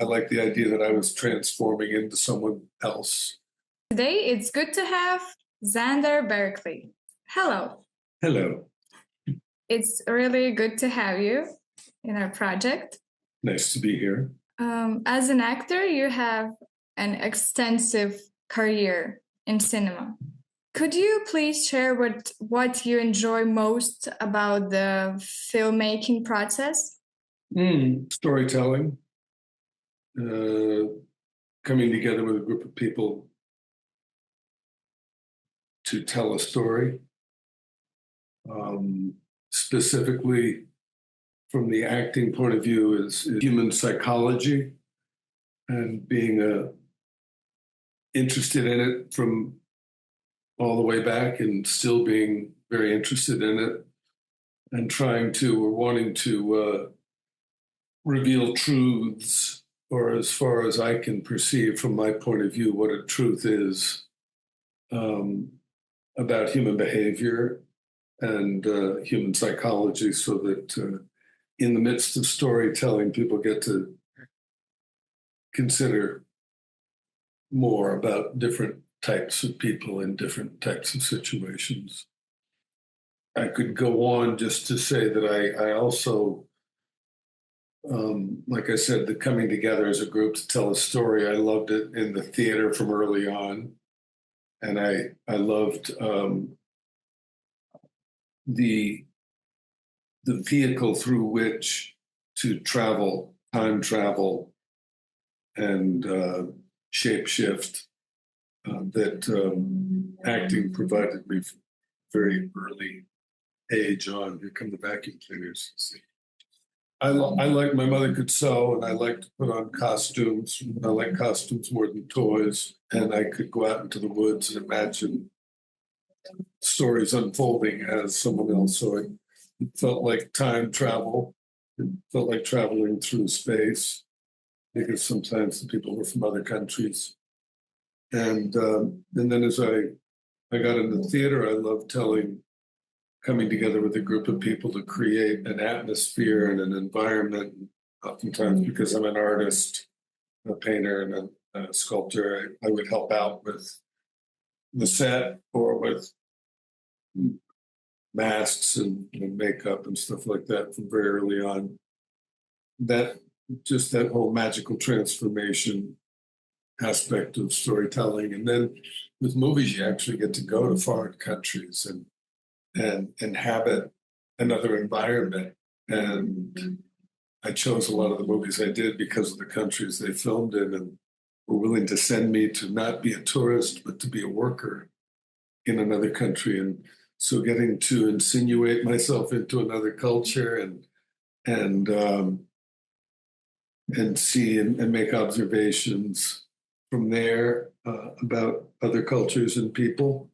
I like the idea that I was transforming into someone else. Today, it's good to have Xander Berkeley. Hello. Hello. It's really good to have you in our project. Nice to be here. As an actor, you have an extensive career in cinema. Could you please share what you enjoy most about the filmmaking process? Storytelling, coming together with a group of people to tell a story, specifically from the acting point of view is human psychology and being interested in it from all the way back and still being very interested in it and trying to or wanting to reveal truths, or as far as I can perceive from my point of view, what a truth is about human behavior and human psychology, so that in the midst of storytelling, people get to consider more about different types of people in different types of situations. I could go on just to say that I also, like I said, the coming together as a group to tell a story, I loved it in the theater from early on. And I loved the vehicle through which to travel, time travel, and shapeshift that acting provided me very early age on. Here come the vacuum cleaners. I like, my mother could sew, and I like to put on costumes. I like costumes more than toys, and I could go out into the woods and imagine stories unfolding as someone else. So it felt like time travel. It felt like traveling through space, because sometimes the people were from other countries. And then as I got into theater, I loved coming together with a group of people to create an atmosphere and an environment. Oftentimes, because I'm an artist, a painter, and a sculptor, I would help out with the set or with masks and makeup and stuff like that from very early on. That whole magical transformation aspect of storytelling. And then with movies, you actually get to go to foreign countries and inhabit another environment. And I chose a lot of the movies I did because of the countries they filmed in, and were willing to send me to not be a tourist, but to be a worker in another country. And so getting to insinuate myself into another culture and see and make observations from there about other cultures and people.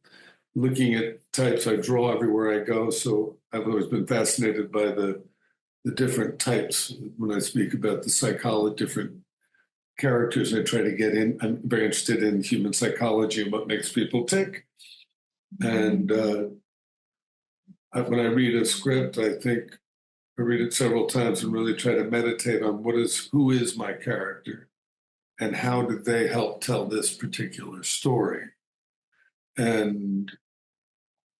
Looking at types, I draw everywhere I go, so I've always been fascinated by the different types. When I speak about the psychology, different characters, I try to get in. I'm very interested in human psychology and what makes people tick. And when I read a script, I read it several times and really try to meditate on who is my character and how did they help tell this particular story, and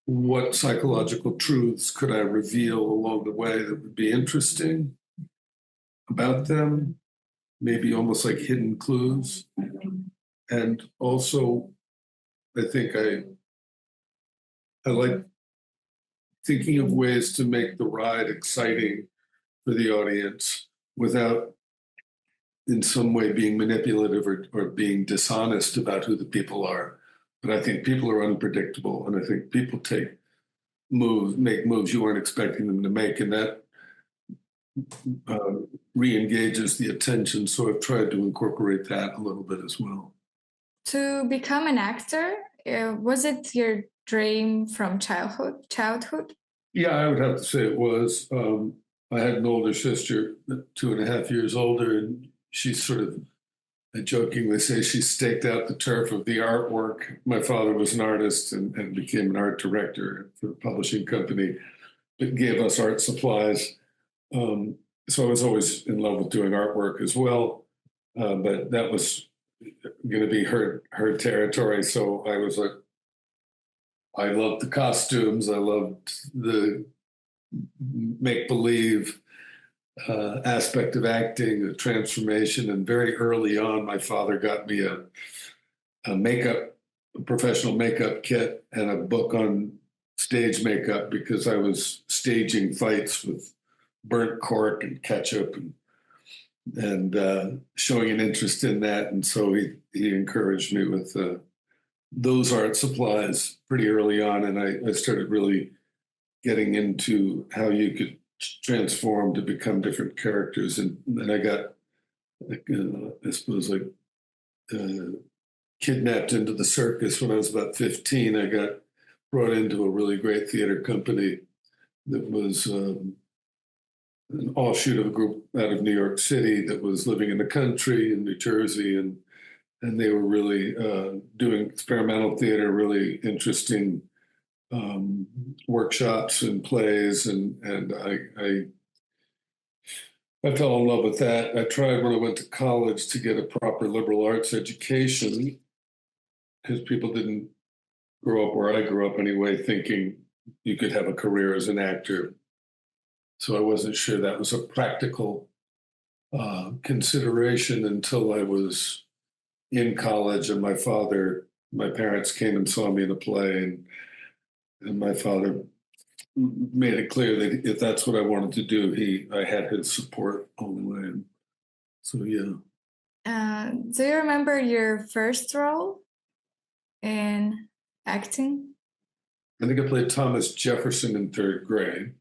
what psychological truths could I reveal along the way that would be interesting about them, maybe almost like hidden clues. And also, I think I like thinking of ways to make the ride exciting for the audience without in some way being manipulative or being dishonest about who the people are. But I think people are unpredictable, and I think people make moves you weren't expecting them to make, and that re-engages the attention. So I've tried to incorporate that a little bit as well. To become an actor, was it your dream from childhood? Yeah, I would have to say it was. I had an older sister, 2.5 years older, and she sort of, I jokingly say, she staked out the turf of the artwork. My father was an artist and became an art director for a publishing company that gave us art supplies. So I was always in love with doing artwork as well. but that was going to be her territory. So I was like, I loved the costumes. I loved the make believe aspect of acting, the transformation. And very early on, my father got me a professional makeup kit and a book on stage makeup because I was staging fights with burnt cork and ketchup and showing an interest in that. And so he encouraged me with those art supplies pretty early on. And I started really getting into how you could transform to become different characters. And then I got, I suppose, kidnapped into the circus when I was about 15. I got brought into a really great theater company that was an offshoot of a group out of New York City that was living in the country in New Jersey, and they were really doing experimental theater, really interesting workshops and plays, and I fell in love with that. I tried when I went to college to get a proper liberal arts education because people didn't grow up where I grew up anyway, thinking you could have a career as an actor. So I wasn't sure that was a practical consideration until I was in college, and my parents came and saw me in a play, and my father made it clear that if that's what I wanted to do, I had his support all the way. And so yeah. Do you remember your first role in acting? I think I played Thomas Jefferson in third grade,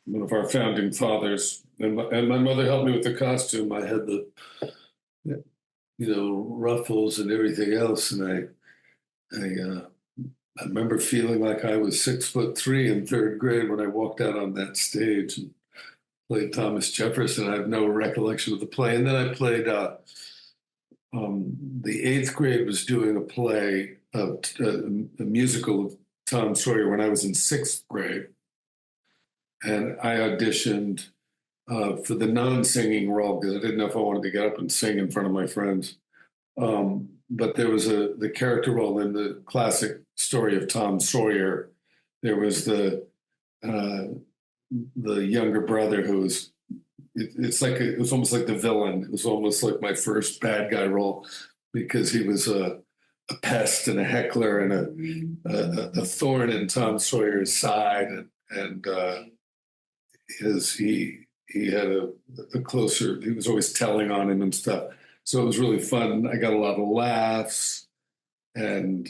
one of our founding fathers, and my mother helped me with the costume. I had the ruffles and everything else, and I remember feeling like I was 6'3" in third grade when I walked out on that stage and played Thomas Jefferson. I have no recollection of the play. And then I played, the eighth grade was doing a play, a musical of Tom Sawyer when I was in sixth grade. And I auditioned for the non-singing role because I didn't know if I wanted to get up and sing in front of my friends. But there was the character role in the classic story of Tom Sawyer. There was the younger brother who was. It was almost like the villain. It was almost like my first bad guy role because he was a pest and a heckler and a thorn in Tom Sawyer's side, and he had a closer. He was always telling on him and stuff. So it was really fun. I got a lot of laughs and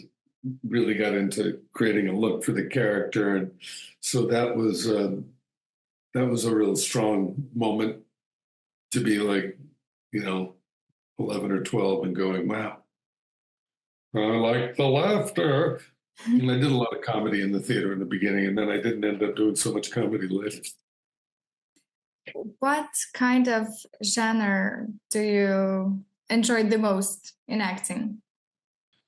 really got into creating a look for the character. And so that was a real strong moment to be 11 or 12 and going, wow, I like the laughter. And I did a lot of comedy in the theater in the beginning, and then I didn't end up doing so much comedy later. What kind of genre do you enjoy the most in acting?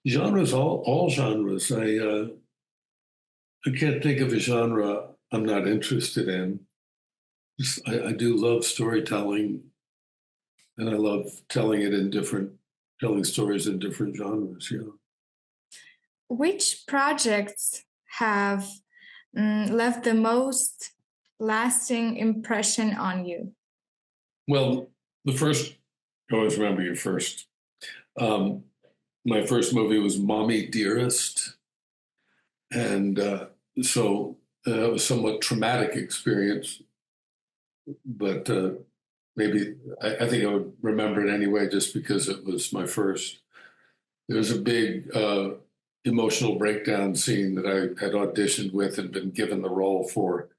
Genres, all genres. I can't think of a genre I'm not interested in. I do love storytelling, and I love telling stories in different genres. Yeah. Which projects have left the most lasting impression on you? Well, always remember your first. My first movie was Mommy Dearest. And so it was a somewhat traumatic experience, but maybe I think I would remember it anyway just because it was my first. There was a big emotional breakdown scene that I had auditioned with and been given the role for.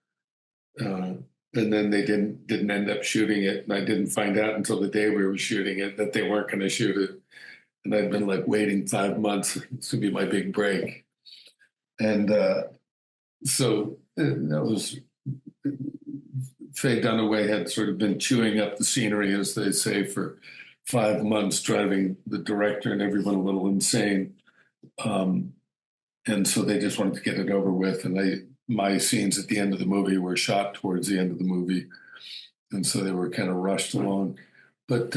And then they didn't end up shooting it. And I didn't find out until the day we were shooting it that they weren't going to shoot it. And I'd been waiting 5 months. It's going to be my big break. And so that was Faye Dunaway had sort of been chewing up the scenery, as they say, for 5 months, driving the director and everyone a little insane. And so they just wanted to get it over with. And my scenes at the end of the movie were shot towards the end of the movie. And so they were kind of rushed along. But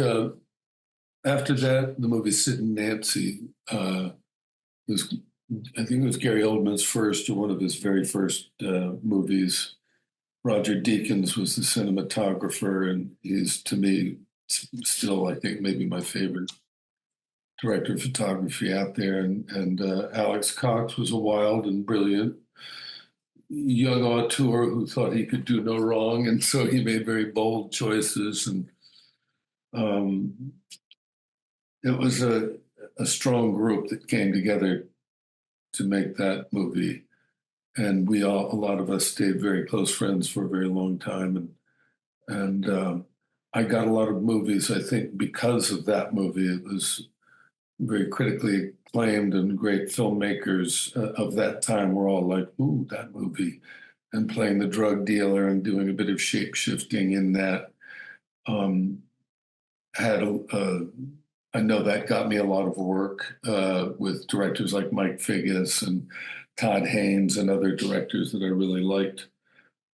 after that, the movie Sid and Nancy was, I think it was Gary Oldman's first or one of his very first movies. Roger Deakins was the cinematographer, and he's, to me, still, I think, maybe my favorite director of photography out there. And Alex Cox was a wild and brilliant young auteur who thought he could do no wrong, and so he made very bold choices. And um, it was a strong group that came together to make that movie. And a lot of us stayed very close friends for a very long time. And I got a lot of movies, I think, because of that movie. It was very critically acclaimed, and great filmmakers of that time were all like, ooh, that movie, and playing the drug dealer and doing a bit of shape shifting in that. I know that got me a lot of work with directors like Mike Figgis and Todd Haynes and other directors that I really liked.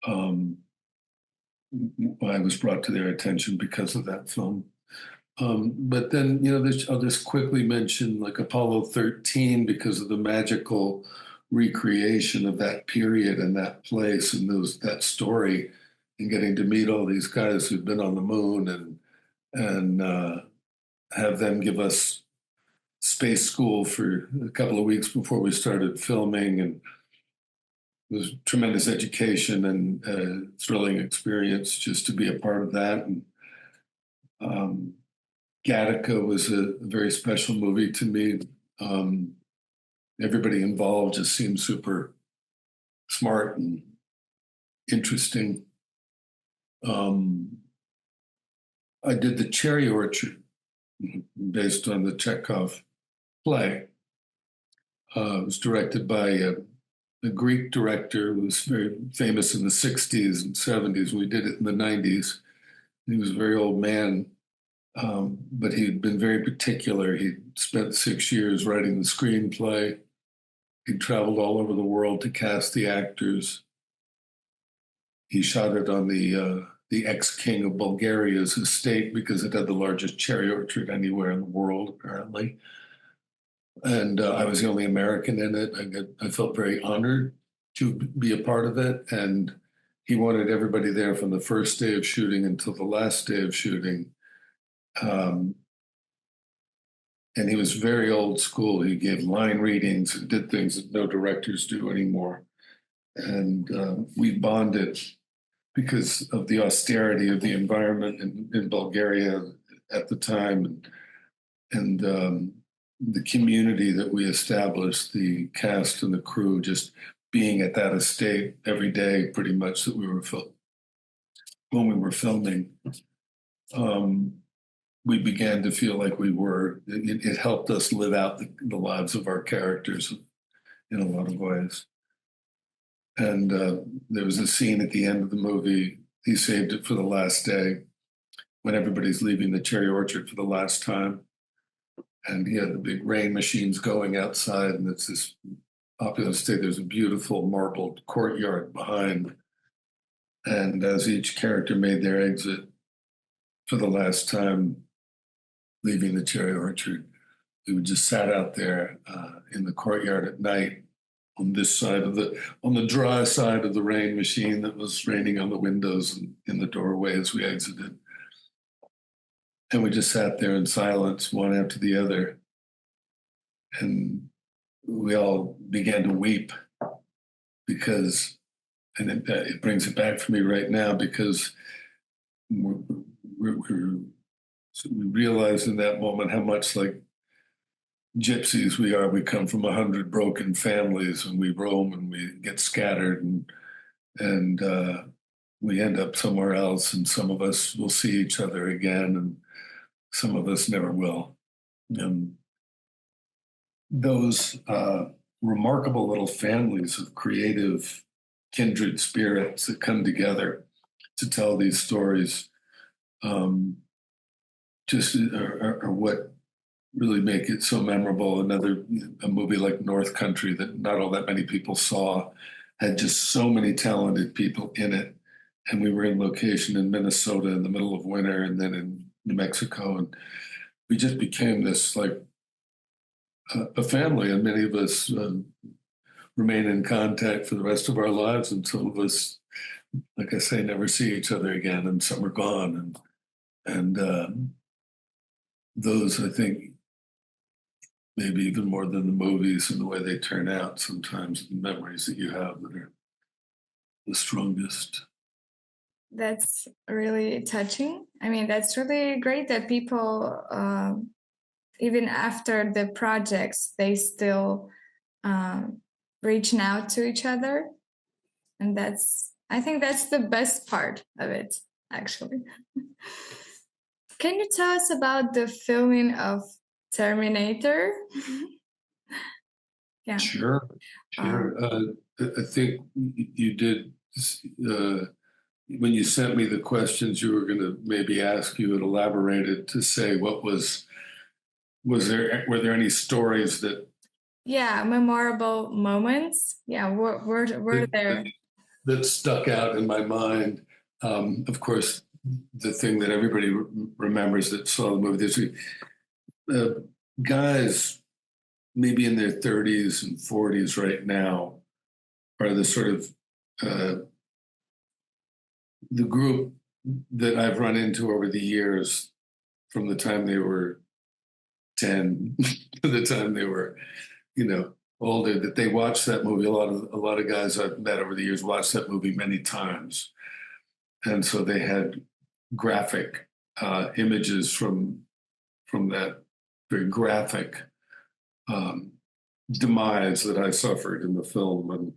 I was brought to their attention because of that film. But then, I'll just quickly mention like Apollo 13 because of the magical recreation of that period and that place and that story, and getting to meet all these guys who've been on the moon and have them give us space school for a couple of weeks before we started filming. And it was tremendous education and thrilling experience just to be a part of that. And Gattaca was a very special movie to me. Everybody involved just seemed super smart and interesting. I did The Cherry Orchard based on the Chekhov play. It was directed by a Greek director who was very famous in the 60s and 70s. We did it in the 90s. He was a very old man, but he'd been very particular. He'd spent 6 years writing the screenplay. He'd traveled all over the world to cast the actors. He shot it on the ex-king of Bulgaria's estate because it had the largest cherry orchard anywhere in the world, apparently. And I was the only American in it. I felt very honored to be a part of it. And he wanted everybody there from the first day of shooting until the last day of shooting. And he was very old school. He gave line readings and did things that no directors do anymore. And we bonded because of the austerity of the environment in Bulgaria at the time, and the community that we established, the cast and the crew, just being at that estate every day, pretty much, that when we were filming. We began to feel like it helped us live out the lives of our characters in a lot of ways. And there was a scene at the end of the movie, he saved it for the last day, when everybody's leaving the cherry orchard for the last time. And he had the big rain machines going outside, and it's this popular estate. There's a beautiful marbled courtyard behind. And as each character made their exit for the last time, leaving the cherry orchard, we just sat out there in the courtyard at night on the dry side of the rain machine that was raining on the windows and in the doorway as we exited. And we just sat there in silence, one after the other. And we all began to weep because, and it brings it back for me right now, because we realized in that moment how much like gypsies we are. We come from 100 broken families, and we roam and we get scattered, and we end up somewhere else. And some of us will see each other again, and some of us never will. And those remarkable little families of creative, kindred spirits that come together to tell these stories just are what really make it so memorable. A movie like North Country that not all that many people saw had just so many talented people in it. And we were in location in Minnesota in the middle of winter, and then in New Mexico, and we just became this like a family, and many of us remain in contact for the rest of our lives, and some of us, like I say, never see each other again, and some are gone, and those, I think, maybe even more than the movies and the way they turn out, sometimes the memories that you have that are the strongest. That's really touching. I mean, that's really great that people, even after the projects, they still reaching out to each other. And I think that's the best part of it, actually. Can you tell us about the filming of Terminator? Yeah. Sure. I think you did, when you sent me the questions you were going to maybe ask, you had elaborated to say were there any stories that memorable moments, were there that stuck out in my mind? Of course, the thing that everybody remembers that saw the movie, there's guys maybe in their 30s and 40s right now are the sort of the group that I've run into over the years, from the time they were 10 to the time they were, older, that they watched that movie. A lot of guys I've met over the years watched that movie many times, and so they had graphic images from that very graphic demise that I suffered in the film. And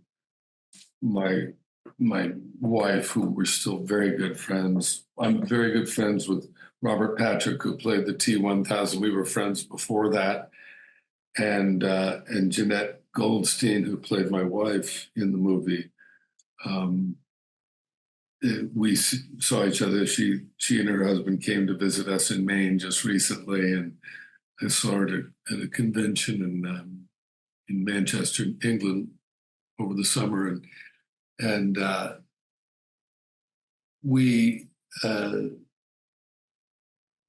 my wife, who we're still very good friends, I'm very good friends with Robert Patrick, who played the T-1000. We were friends before that, and Jeanette Goldstein, who played my wife in the movie. We saw each other. She and her husband came to visit us in Maine just recently, and I saw her at a convention in Manchester, England, over the summer, and we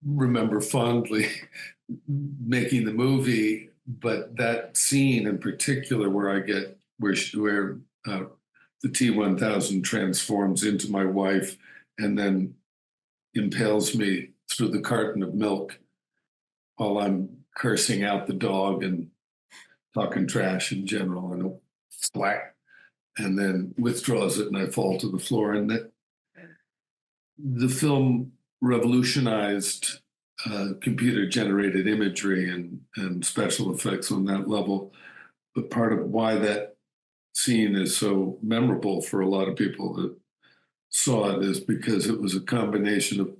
remember fondly making the movie. But that scene in particular, where the T-1000 transforms into my wife and then impales me through the carton of milk while I'm cursing out the dog and talking trash in general, and slack, and then withdraws it, and I fall to the floor. And the film revolutionized computer-generated imagery and special effects on that level. But part of why that scene is so memorable for a lot of people that saw it is because it was a combination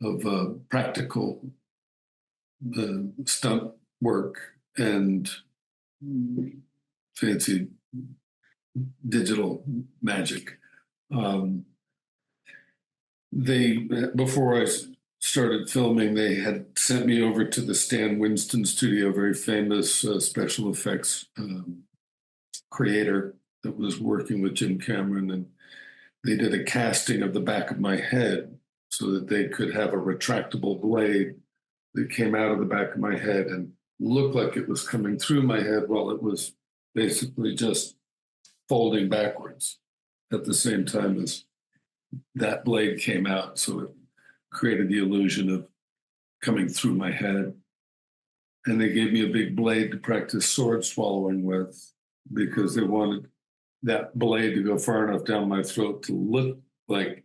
of practical stunt work and fancy digital magic. Before I started filming, they had sent me over to the Stan Winston studio, very famous special effects creator that was working with Jim Cameron, and they did a casting of the back of my head so that they could have a retractable blade that came out of the back of my head and looked like it was coming through my head while it was basically just folding backwards at the same time as that blade came out. So it created the illusion of coming through my head. And they gave me a big blade to practice sword swallowing with, because they wanted that blade to go far enough down my throat to look like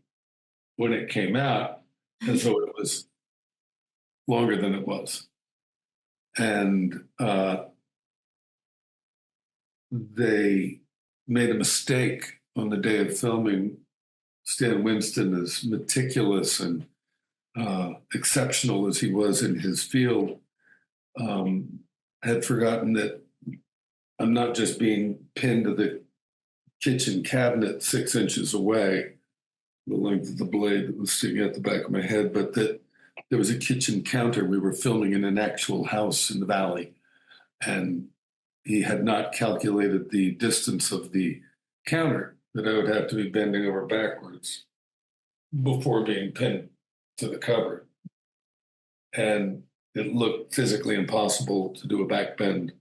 when it came out, and so it was longer than it was. And they made a mistake on the day of filming. Stan Winston, as meticulous and exceptional as he was in his field, had forgotten that I'm not just being pinned to the kitchen cabinet 6 inches away, the length of the blade that was sticking out the back of my head, but that there was a kitchen counter. We were filming in an actual house in the valley, and he had not calculated the distance of the counter, that I would have to be bending over backwards before being pinned to the cupboard. and it looked physically impossible to do a back bend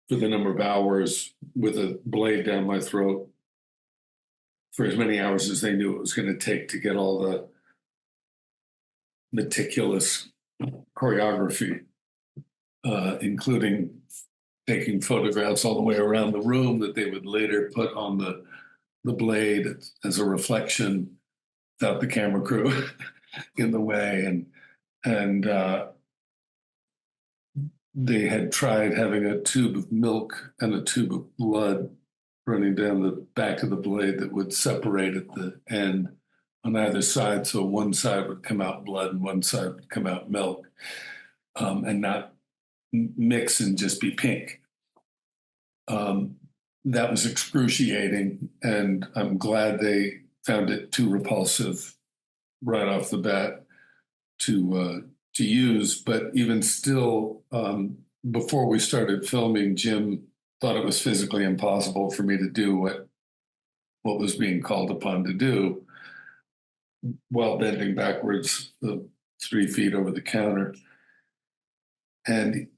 for the number of hours with a blade down my throat for as many hours as they knew it was going to take to get all the meticulous choreography, including taking photographs all the way around the room that they would later put on the blade as a reflection without the camera crew in the way. And they had tried having a tube of milk and a tube of blood running down the back of the blade that would separate at the end on either side. So one side would come out blood and one side would come out milk, and not mix and just be pink. That was excruciating, and I'm glad they found it too repulsive right off the bat to use. But even still, before we started filming, Jim thought it was physically impossible for me to do what was being called upon to do while bending backwards 3 feet over the counter. And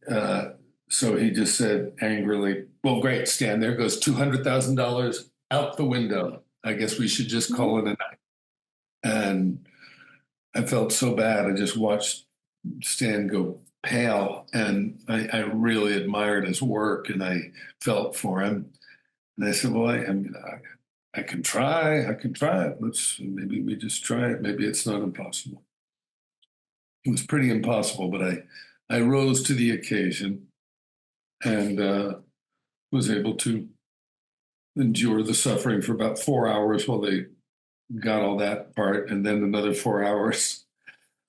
so he just said angrily, "Well, great, Stan, there goes $200,000 out the window. I guess we should just call it a night." And I felt so bad. I just watched Stan go pale, and I really admired his work, and I felt for him. And I said, "Well, I can try. I can try it. Maybe we just try it. Maybe it's not impossible." It was pretty impossible, but I rose to the occasion and was able to endure the suffering for about 4 hours while they got all that part, and then another 4 hours.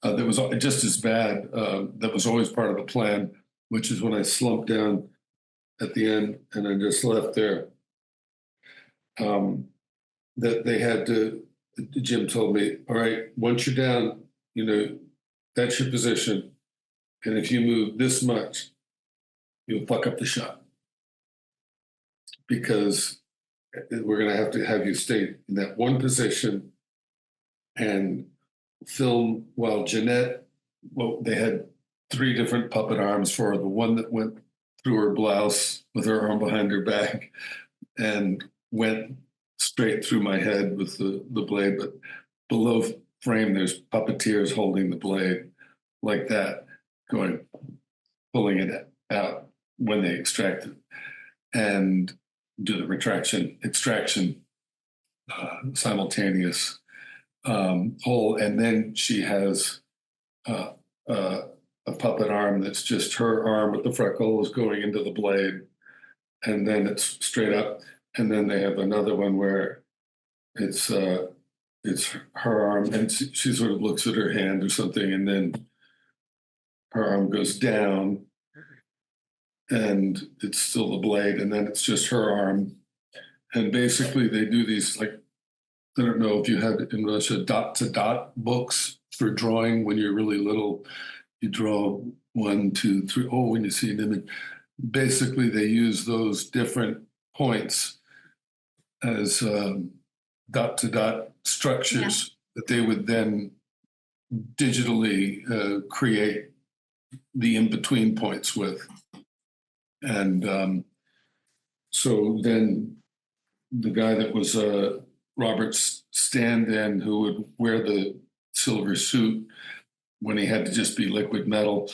That was just as bad. That was always part of the plan, which is when I slumped down at the end and I just left there. That they had to, Jim told me, "All right, once you're down, that's your position. And if you move this much, you'll fuck up the shot. Because we're going to have you stay in that one position and film while Jeanette," well, they had 3 different puppet arms for her. The one that went through her blouse with her arm behind her back and went straight through my head with the blade. But below frame, there's puppeteers holding the blade like that, pulling it out when they extract it and do the extraction simultaneous hole. And then she has a puppet arm that's just her arm with the freckles going into the blade, and then it's straight up. And then they have another one where it's her arm, and she sort of looks at her hand or something, and then her arm goes down, and it's still the blade, and then it's just her arm. And basically, they do these, like, I don't know if you had in Russia dot-to-dot books for drawing when you're really little. You draw 1, 2, 3. Oh, when you see an image. Basically, they use those different points as dot-to-dot structures that they would then digitally create the in-between points with. And so then the guy that was Robert's stand-in, who would wear the silver suit when he had to just be liquid metal,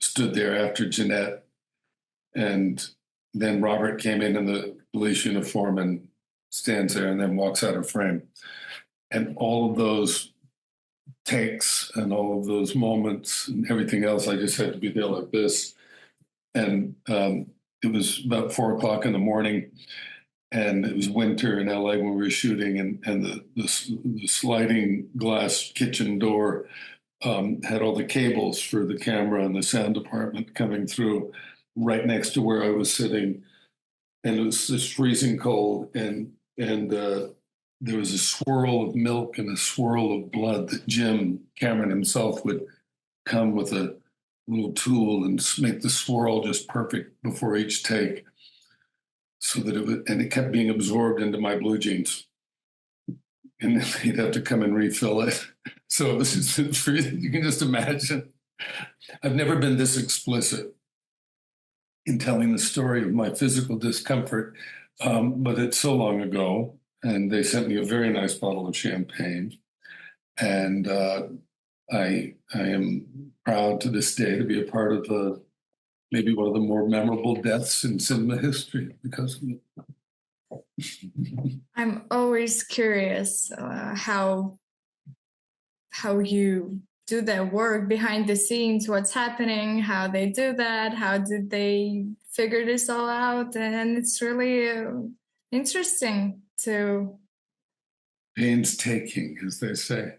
stood there after Jeanette. And then Robert came in the police uniform and stands there and then walks out of frame. And all of those takes and all of those moments and everything else, I just had to be there like this. And it was about 4:00 in the morning, and it was winter in LA when we were shooting, and the sliding glass kitchen door had all the cables for the camera and the sound department coming through right next to where I was sitting. And it was just freezing cold, and there was a swirl of milk and a swirl of blood that Jim Cameron himself would come with a little tool and make the swirl just perfect before each take, so that it kept being absorbed into my blue jeans, and then he'd have to come and refill it. So it was just freezing. You can just imagine I've never been this explicit in telling the story of my physical discomfort, but it's so long ago, and they sent me a very nice bottle of champagne, and I am proud to this day to be a part of maybe one of the more memorable deaths in cinema history because of it. I'm always curious how you do that work behind the scenes, what's happening, how they do that, how did they figure this all out, and it's really interesting to. Painstaking, as they say.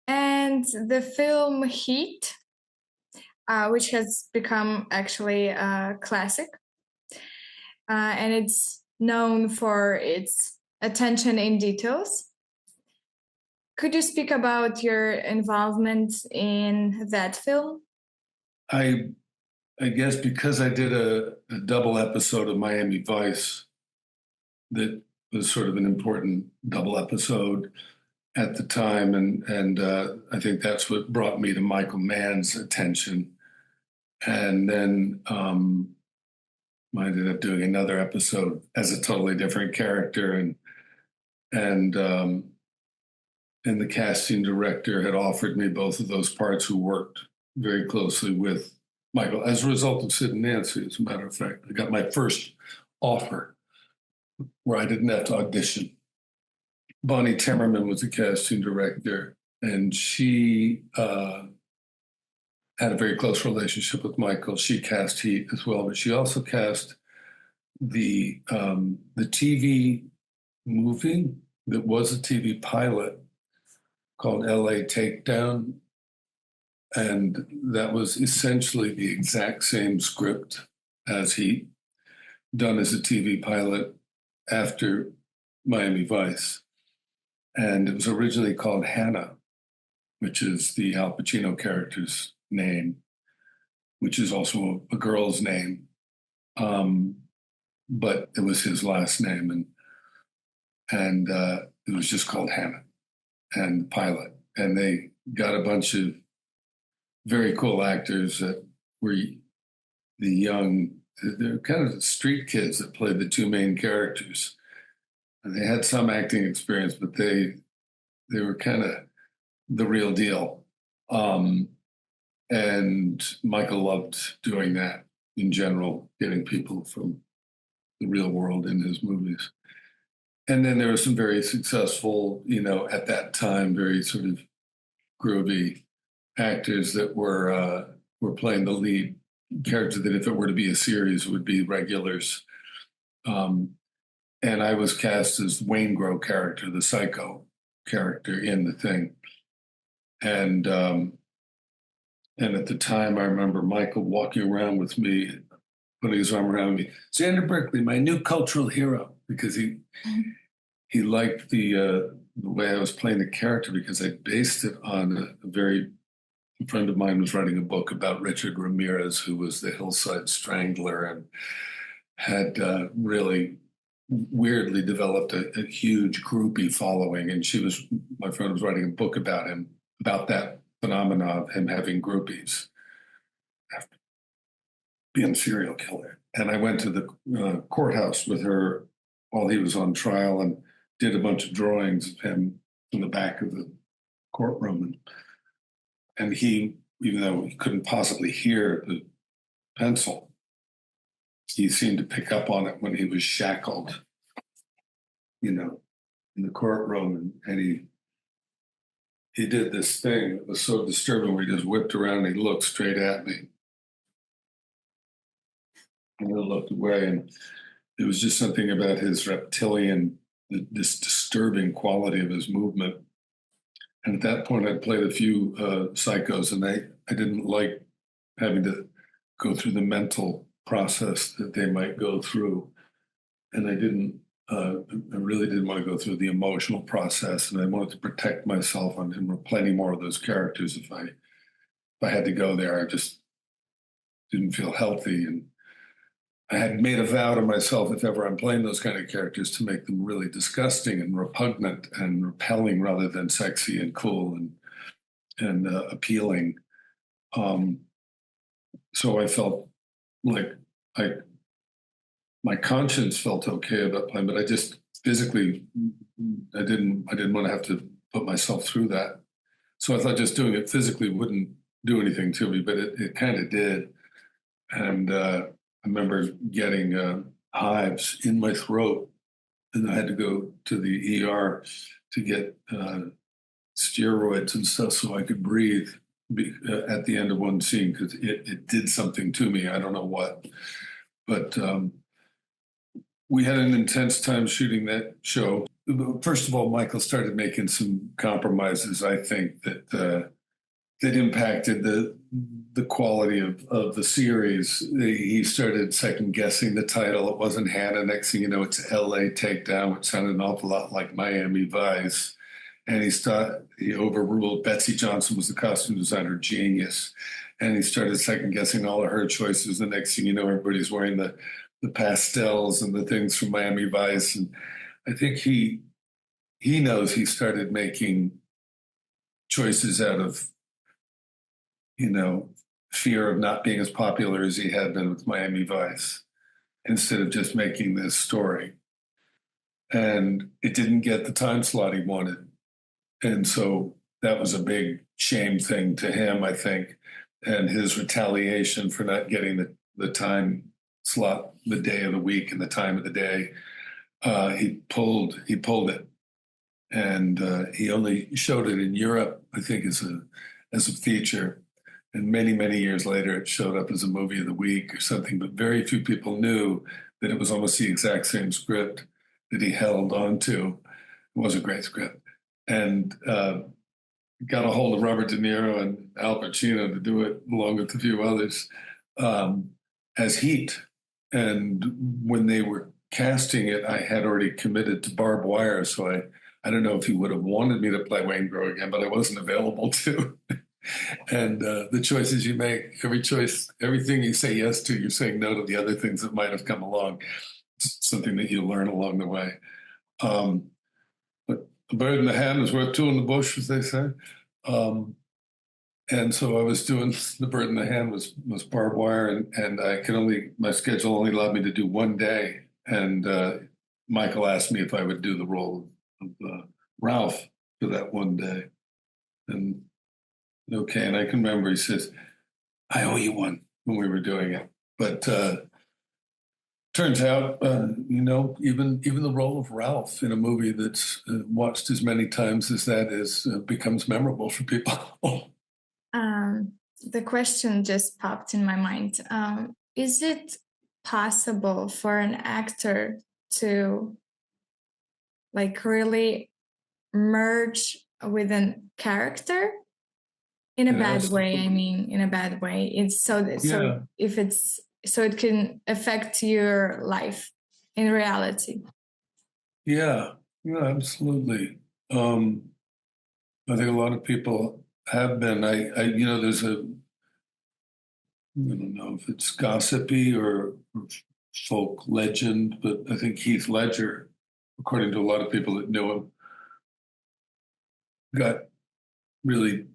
And the film Heat, which has become actually a classic, and it's known for its attention in details. Could you speak about your involvement in that film? I guess because I did a double episode of Miami Vice that was sort of an important double episode at the time, and I think that's what brought me to Michael Mann's attention. And then I ended up doing another episode as a totally different character, and the casting director had offered me both of those parts, who worked very closely with Michael. As a result of Sid and Nancy, as a matter of fact, I got my first offer where I didn't have to audition. Bonnie Timmerman was the casting director, and she had a very close relationship with Michael. She cast Heat as well, but she also cast the TV movie that was a TV pilot called LA Takedown. And that was essentially the exact same script as Heat, done as a TV pilot after Miami Vice. And it was originally called Hannah, which is the Al Pacino character's name, which is also a girl's name. But it was his last name. And it was just called Hannah and the pilot. And they got a bunch of very cool actors that were they're kind of street kids that played the two main characters. And they had some acting experience, but they were kind of the real deal. And Michael loved doing that in general, getting people from the real world in his movies. And then there were some very successful, at that time, very sort of groovy actors that were playing the lead character that if it were to be a series would be regulars. And I was cast as Wayne Grow character, the psycho character in the thing. And at the time, I remember Michael walking around with me, putting his arm around me, Xander Berkeley, my new cultural hero, because he liked the way I was playing the character, because I based it on a friend of mine was writing a book about Richard Ramirez, who was the Hillside Strangler and had really weirdly developed a huge groupie following. And my friend was writing a book about him, about that phenomenon of him having groupies after being a serial killer. And I went to the courthouse with her while he was on trial and did a bunch of drawings of him in the back of the courtroom. And he, even though he couldn't possibly hear the pencil, he seemed to pick up on it when he was shackled, in the courtroom. And he did this thing that was so disturbing where he just whipped around and he looked straight at me. And I looked away, and it was just something about his reptilian, this disturbing quality of his movement. And at that point, I'd played a few psychos, and I didn't like having to go through the mental process that they might go through. And I really didn't want to go through the emotional process, and I wanted to protect myself. And there were plenty more of those characters. If I had to go there, I just didn't feel healthy. And I had made a vow to myself, if ever I'm playing those kind of characters, to make them really disgusting and repugnant and repelling rather than sexy and cool. and appealing. Um, so I felt like I my conscience felt okay about playing, but I just physically I didn't want to have to put myself through that. So I thought just doing it physically wouldn't do anything to me, but it kind of did. And I remember getting hives in my throat, and I had to go to the ER to get steroids and stuff so I could breathe at the end of one scene because it did something to me. I don't know what, but we had an intense time shooting that show. First of all, Michael started making some compromises, I think, that impacted the quality of the series. He started second guessing the title. It wasn't Hannah. Next thing you know, it's L.A. Takedown, which sounded an awful lot like Miami Vice. And he overruled Betsy Johnson was the costume designer genius, and he started second guessing all of her choices. The next thing you know, everybody's wearing the pastels and the things from Miami Vice, and I think he knows he started making choices out of fear of not being as popular as he had been with Miami Vice, instead of just making this story. And it didn't get the time slot he wanted. And so that was a big shame thing to him, I think. And his retaliation for not getting the time slot, the day of the week and the time of the day, he pulled it. And he only showed it in Europe, I think, as a feature. And many, many years later, it showed up as a movie of the week or something. But very few people knew that it was almost the exact same script that he held on to. It was a great script. And got a hold of Robert De Niro and Al Pacino to do it, along with a few others, as Heat. And when they were casting it, I had already committed to Barbed Wire. So I don't know if he would have wanted me to play Wayne Grow again, but I wasn't available to. And the choices you make, everything you say yes to, you're saying no to the other things that might have come along. It's something that you learn along the way. But a bird in the hand is worth two in the bush, as they say. And so I was doing the bird in the hand was Barbed Wire, and my schedule only allowed me to do one day. And Michael asked me if I would do the role of Ralph for that one day. And okay, and I can remember he says, "I owe you one," when we were doing it. But turns out, even the role of Ralph in a movie that's watched as many times as that becomes memorable for people. The question just popped in my mind. Is it possible for an actor to really merge with a character in a bad way? I mean, in a bad way. It's so it can affect your life in reality. Yeah, absolutely. I think a lot of people have been. There's I don't know if it's gossipy or folk legend, but I think Heath Ledger, according to a lot of people that knew him, got really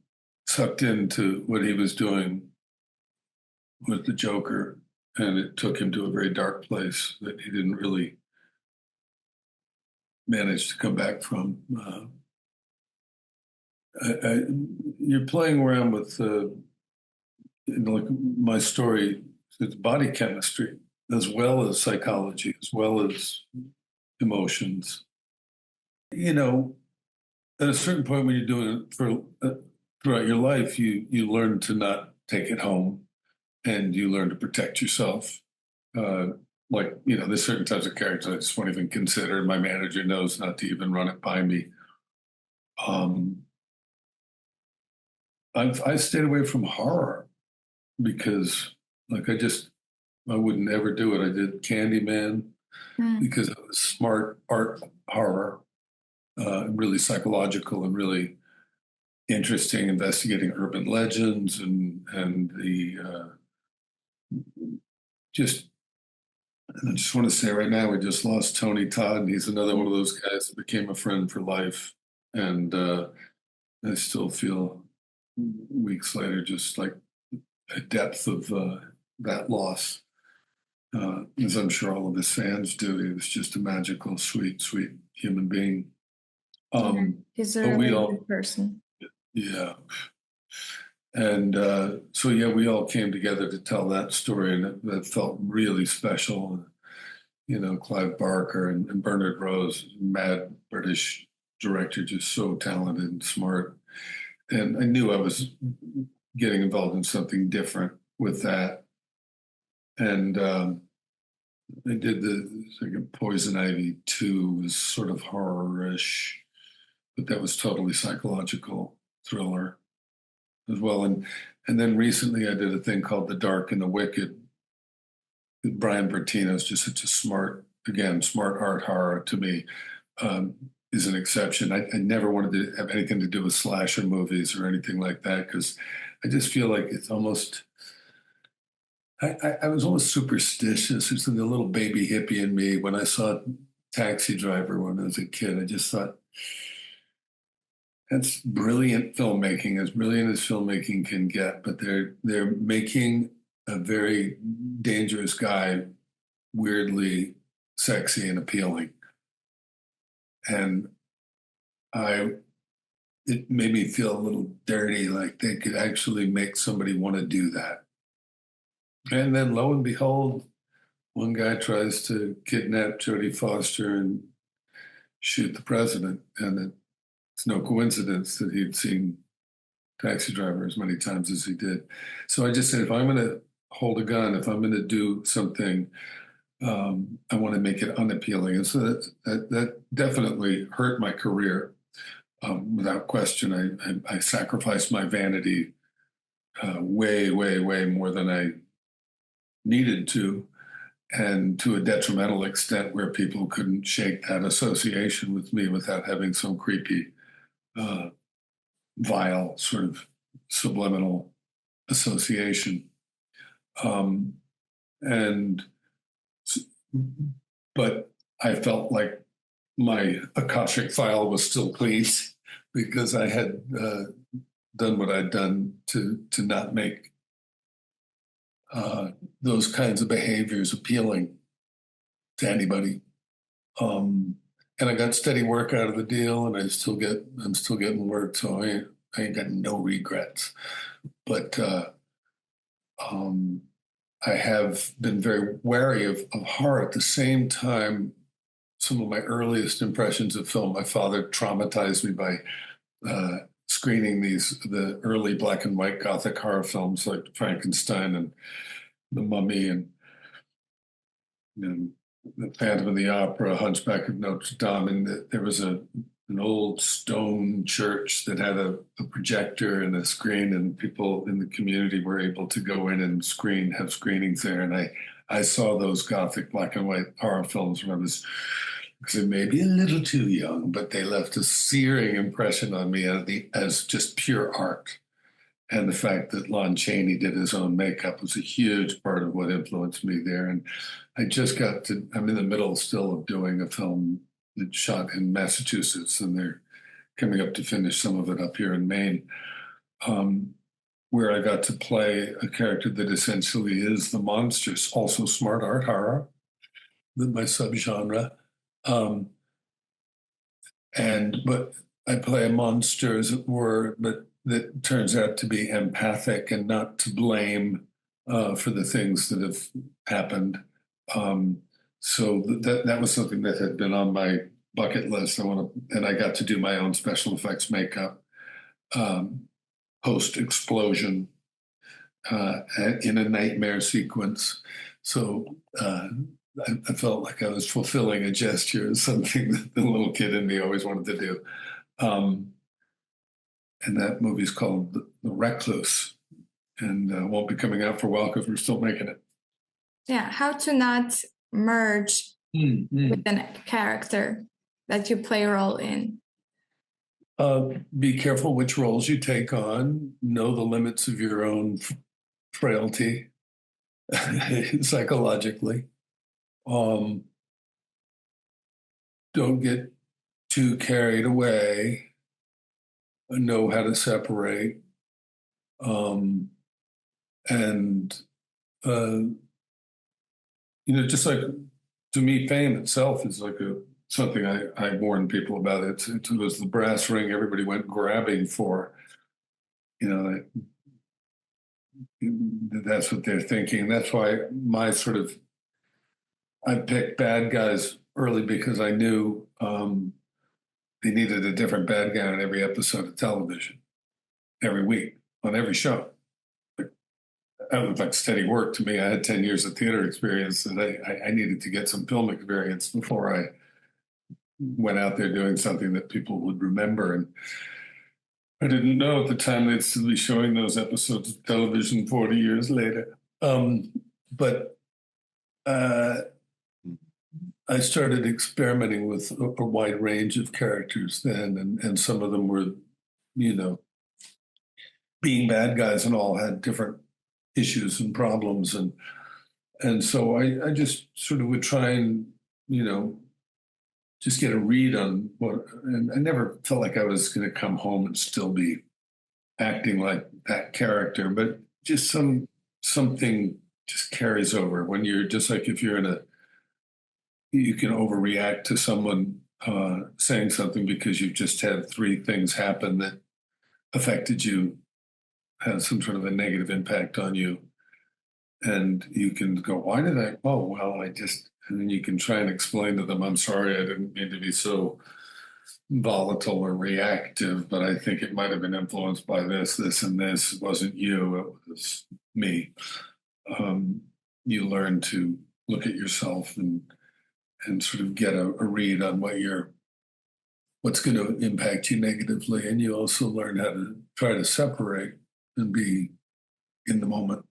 sucked into what he was doing with the Joker, and it took him to a very dark place that he didn't really manage to come back from. You're playing around with, like my story, it's body chemistry as well as psychology, as well as emotions. At a certain point when you're doing it for throughout your life, you learn to not take it home, and you learn to protect yourself. There's certain types of characters I just won't even consider. My manager knows not to even run it by me. I stayed away from horror because, I would never do it. I did Candyman because it was smart art horror, really psychological and really interesting, investigating urban legends and the I just want to say right now, we just lost Tony Todd, and he's another one of those guys that became a friend for life. And I still feel weeks later, just like a depth of that loss, as I'm sure all of his fans do. He was just a magical, sweet, sweet human being. Yeah, he's a But we really all, good person. yeah. And so, yeah, we all came together to tell that story, and it felt really special. You know, Clive Barker and Bernard Rose, mad British director, just so talented and smart. And I knew I was getting involved in something different with that. And I did the like Poison Ivy 2 was sort of horror-ish, but that was totally psychological thriller as well. And then recently I did a thing called The Dark and the Wicked. Brian Bertino is just such a smart, again, smart art horror to me. Um, is an exception. I never wanted to have anything to do with slasher movies or anything like that because I just feel like it's almost. I was almost superstitious. There's a little baby hippie in me. When I saw Taxi Driver when I was a kid, I just thought that's brilliant filmmaking, as brilliant as filmmaking can get. But they're making a very dangerous guy weirdly sexy and appealing, and I it made me feel a little dirty, like they could actually make somebody want to do that. And then lo and behold, one guy tries to kidnap Jodie Foster and shoot the president, and it's no coincidence that he'd seen Taxi Driver as many times as he did. So I just said, if I'm going to hold a gun, if I'm going to do something, I want to make it unappealing. And so that definitely hurt my career. Without question, I sacrificed my vanity way, way, way more than I needed to, and to a detrimental extent where people couldn't shake that association with me without having some creepy, uh, vile sort of subliminal association. Um, and but I felt like my Akashic file was still clean because I had done what I'd done to not make those kinds of behaviors appealing to anybody. And I got steady work out of the deal, and I'm still getting work, so I ain't got no regrets. But um, I have been very wary of horror. At the same time, some of my earliest impressions of film, my father traumatized me by screening the early black and white Gothic horror films like Frankenstein and The Mummy and the Phantom of the Opera, Hunchback of Notre Dame, and there was an old stone church that had a projector and a screen, and people in the community were able to go in and have screenings there. And I saw those Gothic black and white horror films when I was, because it may be a little too young, but they left a searing impression on me as just pure art. And the fact that Lon Chaney did his own makeup was a huge part of what influenced me there. And I'm in the middle still of doing a film that's shot in Massachusetts, and they're coming up to finish some of it up here in Maine, where I got to play a character that essentially is the monster, also smart art horror, my subgenre. Um, but I play a monster, as it were, but that turns out to be empathic and not to blame for the things that have happened. So that was something that had been on my bucket list. And I got to do my own special effects makeup post explosion in a nightmare sequence. So I felt like I was fulfilling a gesture, something that the little kid in me always wanted to do. And that movie's called The Recluse, and won't be coming out for a while because we're still making it. Yeah, how to not merge with a character that you play a role in. Be careful which roles you take on. Know the limits of your own frailty psychologically. Don't get too carried away. Know how to separate. And just like, to me, fame itself is like something I warn people about. It was the brass ring everybody went grabbing for. That's what they're thinking. That's why I picked bad guys early, because I knew they needed a different bad guy on every episode of television, every week, on every show. That was like steady work to me. I had 10 years of theater experience, and I needed to get some film experience before I went out there doing something that people would remember. And I didn't know at the time they'd still be showing those episodes of television 40 years later. But I started experimenting with a wide range of characters then, and some of them were, being bad guys and all had different issues and problems. And so I just sort of would try and, just get a read on what, and I never felt like I was going to come home and still be acting like that character, but just something just carries over when you're just like, if you're you can overreact to someone saying something because you've just had three things happen that affected you, had some sort of a negative impact on you. And you can go, why did I? Oh, well, and then you can try and explain to them, I'm sorry, I didn't mean to be so volatile or reactive, but I think it might have been influenced by this, and this. It wasn't you, it was me. You learn to look at yourself and sort of get a read on what's going to impact you negatively. And you also learn how to try to separate and be in the moment,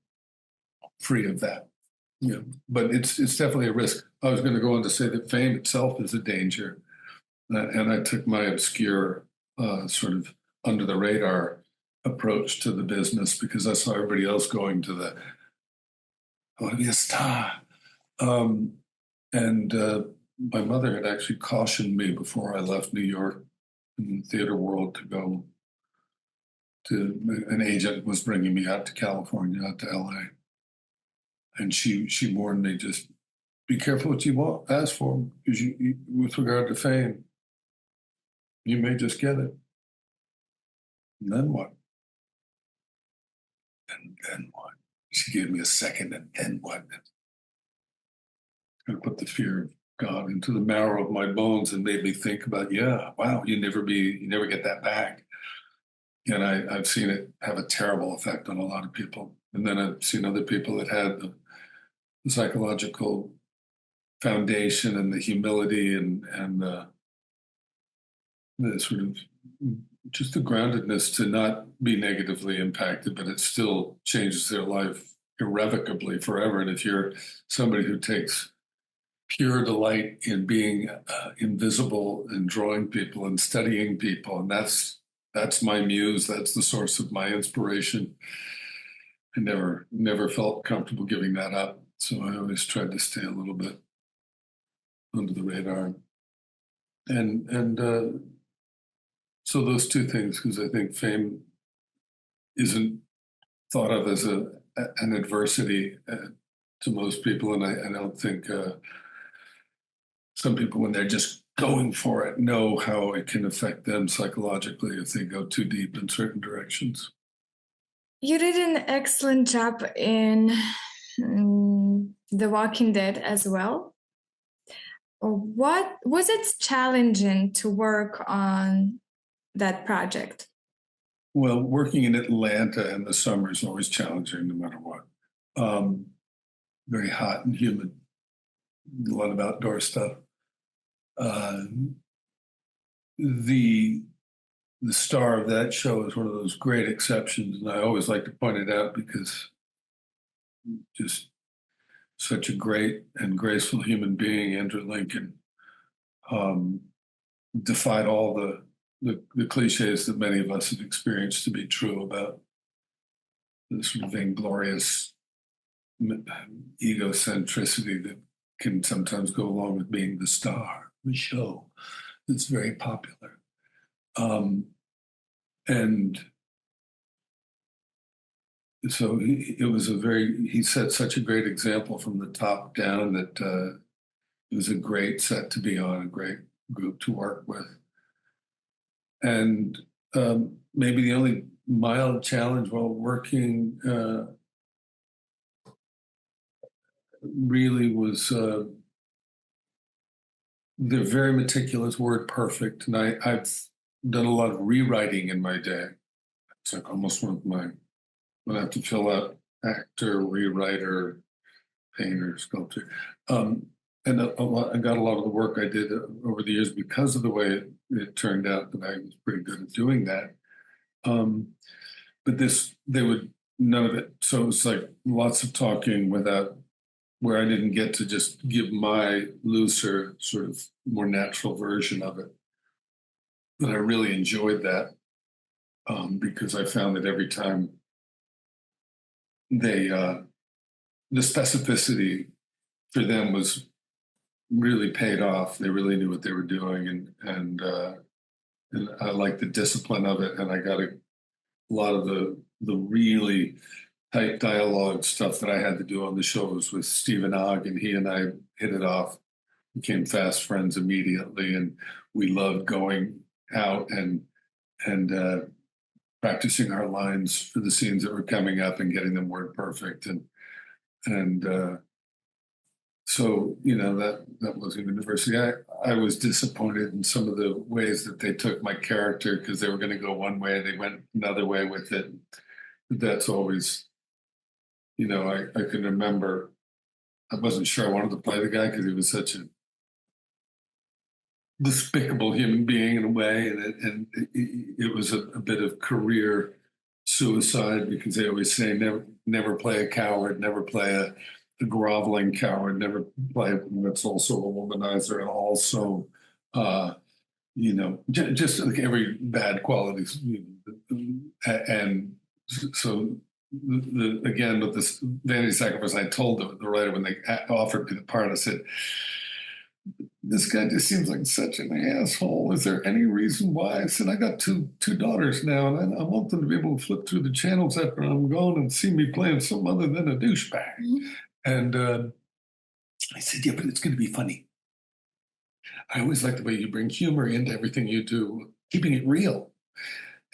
free of that. But it's definitely a risk. I was going to go on to say that fame itself is a danger. And I took my obscure, sort of under the radar approach to the business, because I saw everybody else going to I want to be a star. And my mother had actually cautioned me before I left New York in the theater world to go to, an agent was bringing me out to California, out to LA. And she warned me, just be careful what you ask for, because with regard to fame, you may just get it. And then what? And then what? She gave me a second, and then what? And put the fear of God into the marrow of my bones and made me think about, wow, you never get that back. And I've seen it have a terrible effect on a lot of people. And then I've seen other people that had the psychological foundation and the humility and the sort of just the groundedness to not be negatively impacted, but it still changes their life irrevocably forever. And if you're somebody who takes pure delight in being invisible and drawing people and studying people, and that's my muse, that's the source of my inspiration, I never felt comfortable giving that up. So I always tried to stay a little bit under the radar. And so those two things, because I think fame isn't thought of as an adversity to most people, and I don't think some people, when they're just going for it, know how it can affect them psychologically if they go too deep in certain directions. You did an excellent job in The Walking Dead as well. What was it challenging to work on that project? Well, working in Atlanta in the summer is always challenging, no matter what. Very hot and humid. A lot of outdoor stuff. The star of that show is one of those great exceptions, and I always like to point it out because just such a great and graceful human being, Andrew Lincoln, defied all the cliches that many of us have experienced to be true about the sort of vainglorious egocentricity that can sometimes go along with being the star of the show that's very popular. And so he set such a great example from the top down that it was a great set to be on, a great group to work with. And maybe the only mild challenge while working really was they're very meticulous, word perfect. And I've done a lot of rewriting in my day. It's like almost one of my, when I have to fill out actor, rewriter, painter, sculptor. And I got a lot of the work I did over the years because of the way it turned out that I was pretty good at doing that. But none of it. So it was like lots of talking without, where I didn't get to just give my looser, sort of more natural version of it. But I really enjoyed that because I found that every time the specificity for them was really paid off. They really knew what they were doing, and I liked the discipline of it. And I got a lot of the really tight dialogue stuff that I had to do on the shows with Stephen Ogg, and he and I hit it off, became fast friends immediately, and we loved going out and practicing our lines for the scenes that were coming up and getting them word perfect, and so that was a university. I was disappointed in some of the ways that they took my character because they were going to go one way, they went another way with it. But that's always, I can remember I wasn't sure I wanted to play the guy because he was such a despicable human being in a way, and it was a bit of career suicide because they always say never play a coward, never play a groveling coward, never play one that's also a womanizer and also just like every bad quality. And so again with this Vanity Sacrifice, I told the writer when they offered me the part, I said, this guy just seems like such an asshole. Is there any reason why? I said, I got two daughters now, and I want them to be able to flip through the channels after I'm gone and see me playing some other than a douchebag. Mm-hmm. And I said, yeah, but it's going to be funny. I always like the way you bring humor into everything you do, keeping it real.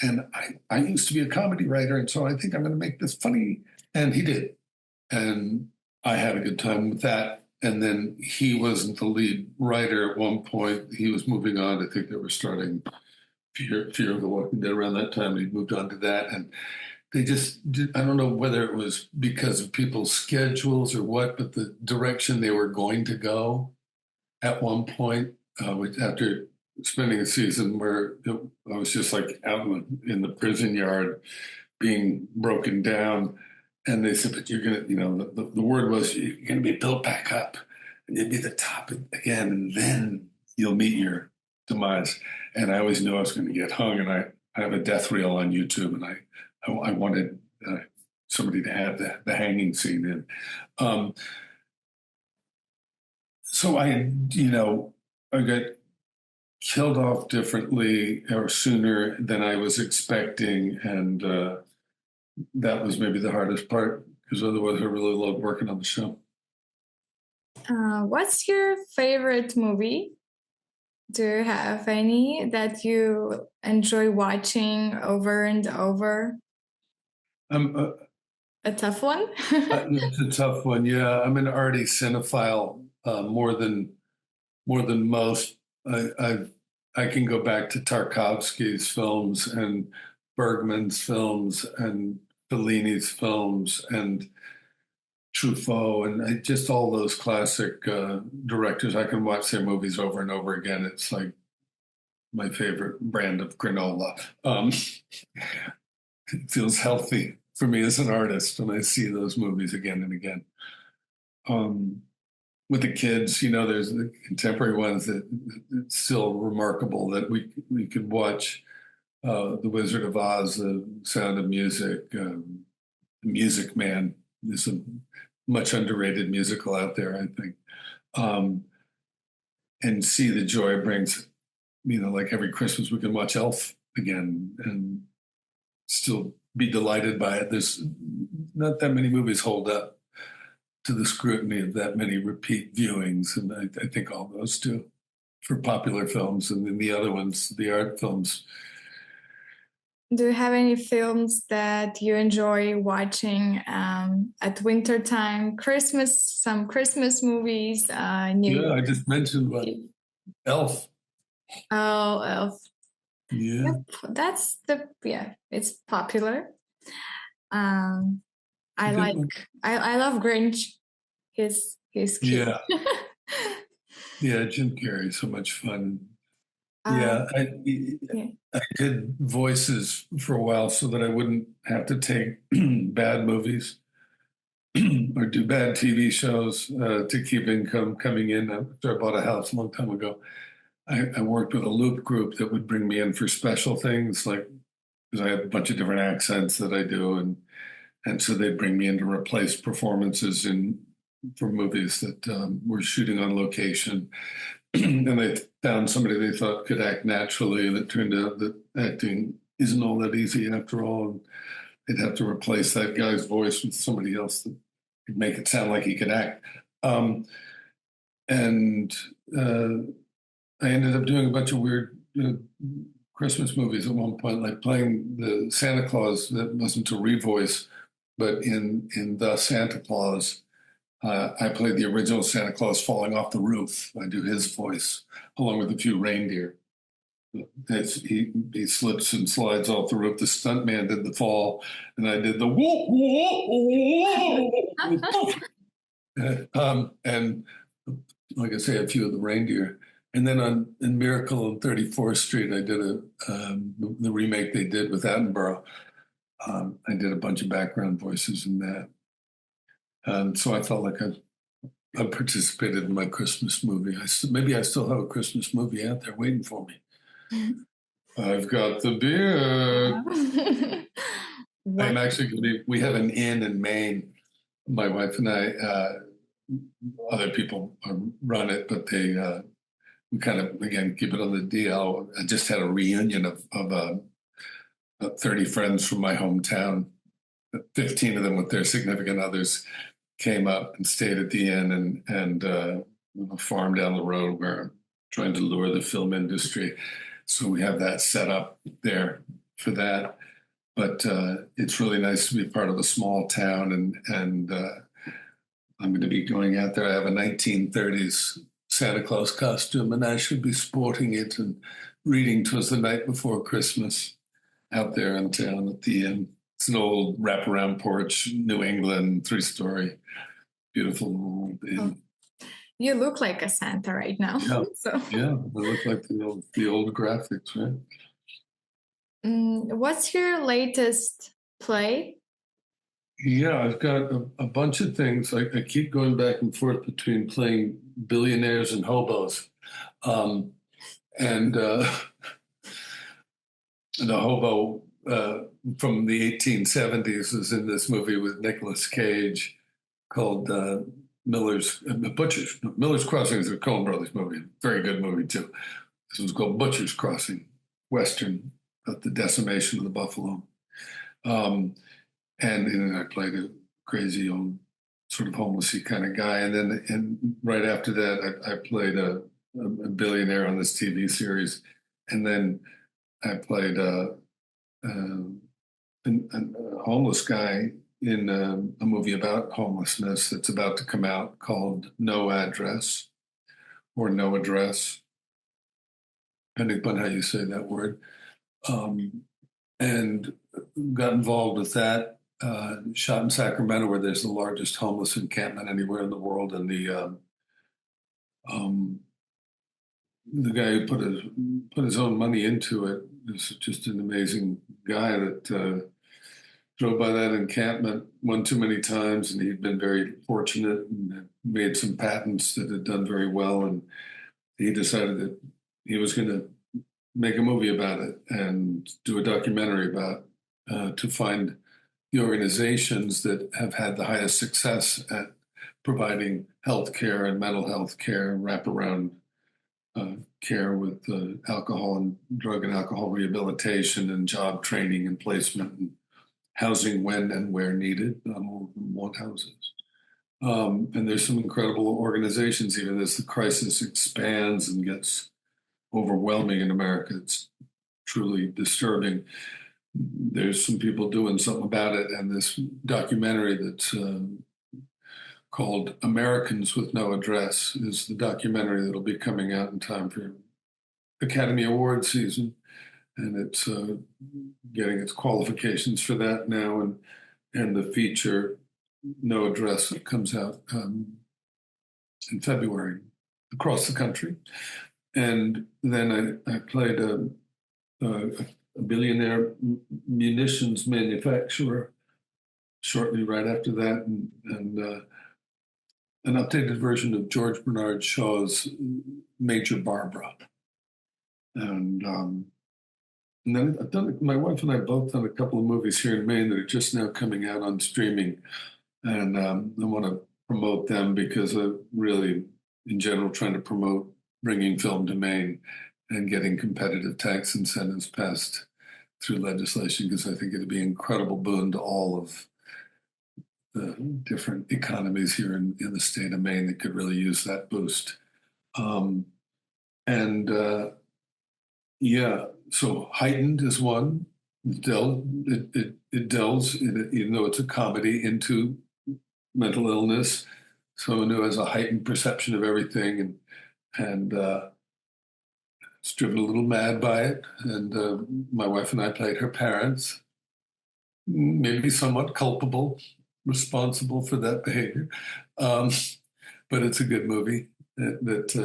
And I used to be a comedy writer, and so I think I'm going to make this funny. And he did. And I had a good time with that. And then he wasn't the lead writer at one point. He was moving on. I think they were starting Fear of the Walking Dead around that time. He moved on to that. And they just did, I don't know whether it was because of people's schedules or what, but the direction they were going to go at one point, after spending a season where I was just like out in the prison yard being broken down. And they said, but you're going to, the word was, you're going to be built back up and you'll be the top again, and then you'll meet your demise. And I always knew I was going to get hung. And I have a death reel on YouTube, and I wanted somebody to add the hanging scene in. So I got killed off differently or sooner than I was expecting. And that was maybe the hardest part, because otherwise I really loved working on the show. What's your favorite movie? Do you have any that you enjoy watching over and over? A tough one? It's a tough one, yeah. I'm an arty cinephile more than most. I can go back to Tarkovsky's films and Bergman's films and Fellini's films and Truffaut and just all those classic directors. I can watch their movies over and over again. It's like my favorite brand of granola. It feels healthy for me as an artist when I see those movies again and again. With the kids, there's the contemporary ones that it's still remarkable that we could watch The Wizard of Oz, The Sound of Music, Music Man. There's a much underrated musical out there, I think. And see the joy it brings. Like every Christmas we can watch Elf again and still be delighted by it. There's not that many movies hold up to the scrutiny of that many repeat viewings, and I think all those do for popular films, and then the other ones, the art films. Do you have any films that you enjoy watching at winter time? Christmas, some Christmas movies. Yeah, I just mentioned one, Elf. Oh, Elf. Yeah, That's it's popular. Um, I good one. I love Grinch. He's cute. Yeah, yeah, Jim Carrey, so much fun. Um, Yeah, yeah. I did voices for a while so that I wouldn't have to take bad movies or do bad TV shows to keep income coming in. After I bought a house a long time ago, I worked with a loop group that would bring me in for special things, like because I have a bunch of different accents that I do, and so they'd bring me in to replace performances in for movies that were shooting on location. And they found somebody they thought could act naturally, and it turned out that acting isn't all that easy after all. And they'd have to replace that guy's voice with somebody else that could make it sound like he could act. And I ended up doing a bunch of weird Christmas movies at one point, like playing the Santa Claus that wasn't a revoice, but in The Santa Claus, I played the original Santa Claus falling off the roof. I do his voice along with a few reindeer. He slips and slides off the roof. The stuntman did the fall, and I did the whoa, whoa, whoa. And like I say, a few of the reindeer. And then in Miracle on 34th Street, I did the remake they did with Attenborough. I did a bunch of background voices in that. So I felt like I participated in my Christmas movie. Maybe I still have a Christmas movie out there waiting for me. I've got the beard. I'm actually we have an inn in Maine. My wife and I, other people run it, but we kind of, again, keep it on the DL. I just had a reunion of 30 friends from my hometown. 15 of them with their significant others came up and stayed at the inn and a farm down the road where I'm trying to lure the film industry. So we have that set up there for that. But it's really nice to be part of a small town, and I'm going to be going out there. I have a 1930s Santa Claus costume, and I should be sporting it and reading "'Twas the Night Before Christmas" out there in town at the inn. It's an old wraparound porch, New England, 3-story, beautiful old inn. You look like a Santa right now. Yeah, So. yeah, I look like the old graphics, right? What's your latest play? Yeah, I've got a bunch of things. I keep going back and forth between playing billionaires and hobos. And the hobo from the 1870s was in this movie with Nicolas Cage called Miller's Crossing. Is a Coen Brothers movie. Very good movie, too. This was called Butcher's Crossing, Western, about the decimation of the buffalo. And I played a crazy old sort of homelessy kind of guy. And right after that, I played a billionaire on this TV series. And then I played a homeless guy in a movie about homelessness that's about to come out called No Address or No Address, depending upon how you say that word. And got involved with that. Shot in Sacramento, where there's the largest homeless encampment anywhere in the world, and the guy who put his own money into it is just an amazing guy that drove by that encampment one too many times, and he'd been very fortunate and had made some patents that had done very well, and he decided that he was going to make a movie about it and do a documentary about to find the organizations that have had the highest success at providing health care and mental health care, wraparound care with alcohol and drug and alcohol rehabilitation and job training and placement and housing when and where needed, more than want houses. And there's some incredible organizations, even as the crisis expands and gets overwhelming in America. It's truly disturbing. There's some people doing something about it, and this documentary that's called Americans with No Address is the documentary that'll be coming out in time for Academy Award season, and it's getting its qualifications for that now, and the feature No Address comes out in February across the country. And then I played a billionaire munitions manufacturer shortly right after that, and an updated version of George Bernard Shaw's Major Barbara. And then I've done, my wife and I both done a couple of movies here in Maine that are just now coming out on streaming. And I want to promote them because I'm really, in general, trying to promote bringing film to Maine and getting competitive tax incentives passed through legislation, because I think it'd be an incredible boon to all of the different economies here in the state of Maine that could really use that boost. Yeah, so Heightened is one. It delves, even though it's a comedy, into mental illness. Someone who has a heightened perception of everything, and is driven a little mad by it. And my wife and I played her parents, maybe somewhat culpable, responsible for that behavior. But it's a good movie that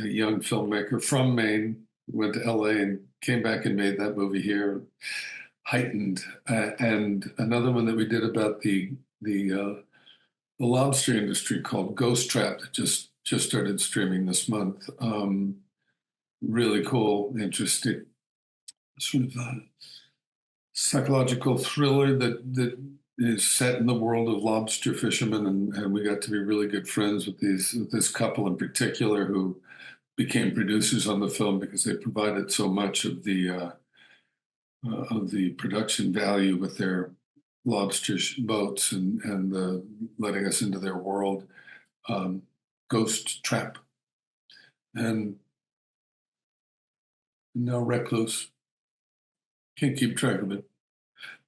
a young filmmaker from Maine went to LA and came back and made that movie here, Heightened. And another one that we did about the lobster industry called Ghost Trap that just started streaming this month. Really cool, interesting, sort of psychological thriller that is set in the world of lobster fishermen, and we got to be really good friends with this couple in particular who became producers on the film because they provided so much of the production value with their lobster boats and letting us into their world. Ghost Trap, and now Recluse. Can't keep track of it.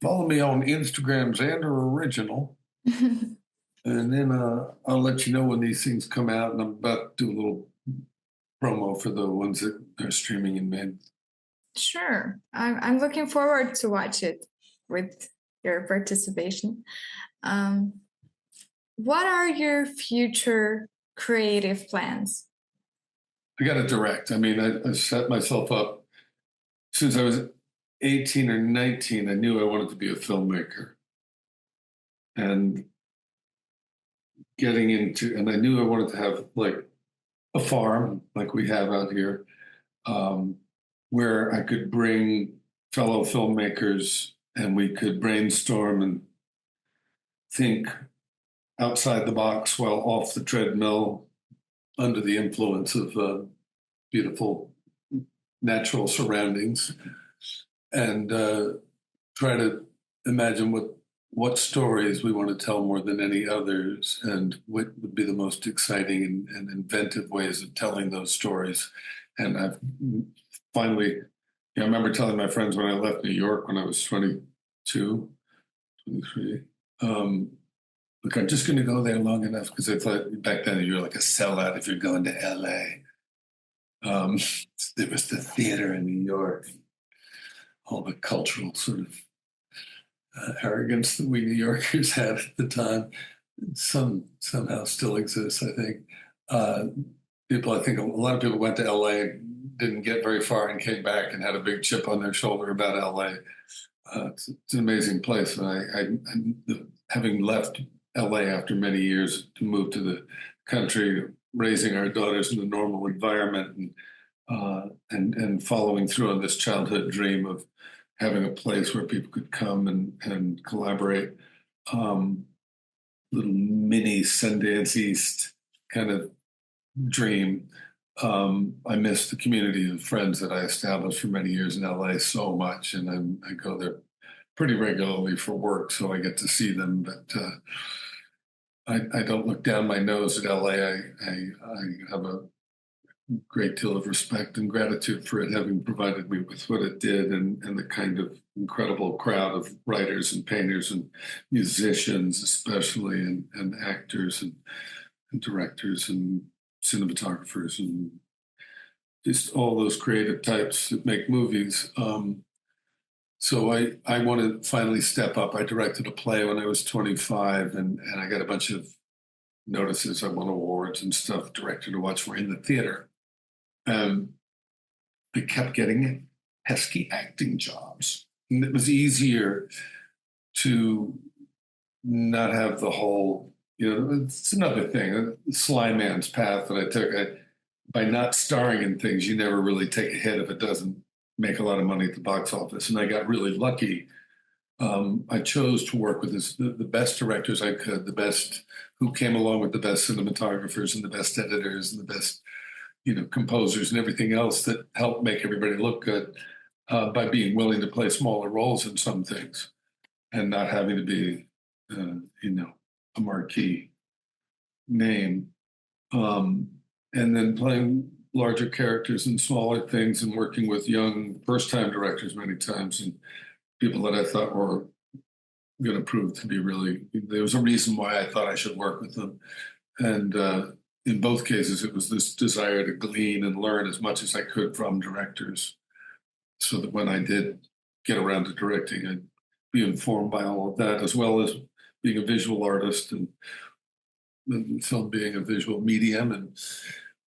Follow me on Instagram, Xander Original, and then I'll let you know when these things come out. And I'm about to do a little promo for the ones that are streaming in Maine. Sure, I'm looking forward to watch it with your participation. What are your future creative plans? I got to direct. I mean, I set myself up since I was 18 or 19. I knew I wanted to be a filmmaker, and I knew I wanted to have like a farm like we have out here, where I could bring fellow filmmakers and we could brainstorm and think outside the box while off the treadmill under the influence of beautiful natural surroundings, and try to imagine what stories we want to tell more than any others, and what would be the most exciting and inventive ways of telling those stories. And I've finally, I remember telling my friends when I left New York when I was 22, 23, look, I'm just going to go there long enough, because I thought back then you were like a sellout if you're going to LA. There was the theater in New York, all the cultural sort of arrogance that we New Yorkers had at the time. Somehow still exists, I think. I think a lot of people went to LA, didn't get very far, and came back and had a big chip on their shoulder about LA. It's an amazing place. And I having left LA after many years to move to the country, raising our daughters in a normal environment, and following through on this childhood dream of having a place where people could come and collaborate. Little mini Sundance East kind of dream. I miss the community of friends that I established for many years in LA so much, and I go there pretty regularly for work, so I get to see them. But I don't look down my nose at LA. I have a great deal of respect and gratitude for it having provided me with what it did, and the kind of incredible crowd of writers and painters and musicians, especially, and actors and directors and cinematographers and just all those creative types that make movies. So I want to finally step up. I directed a play when I was 25, and I got a bunch of notices. I won awards and stuff. Director to watch for in the theater. I kept getting pesky acting jobs, and it was easier to not have the whole. It's another thing. Sly Man's path that I took. By not starring in things, you never really take a hit if it doesn't make a lot of money at the box office. And I got really lucky. I chose to work with the best directors I could, the best who came along with the best cinematographers and the best editors and the best, composers and everything else that helped make everybody look good by being willing to play smaller roles in some things and not having to be, a marquee name. And then playing larger characters in smaller things and working with young first-time directors many times and people that I thought were going to prove to be really, there was a reason why I thought I should work with them. And in both cases, it was this desire to glean and learn as much as I could from directors so that when I did get around to directing, I'd be informed by all of that, as well as being a visual artist and film being a visual medium and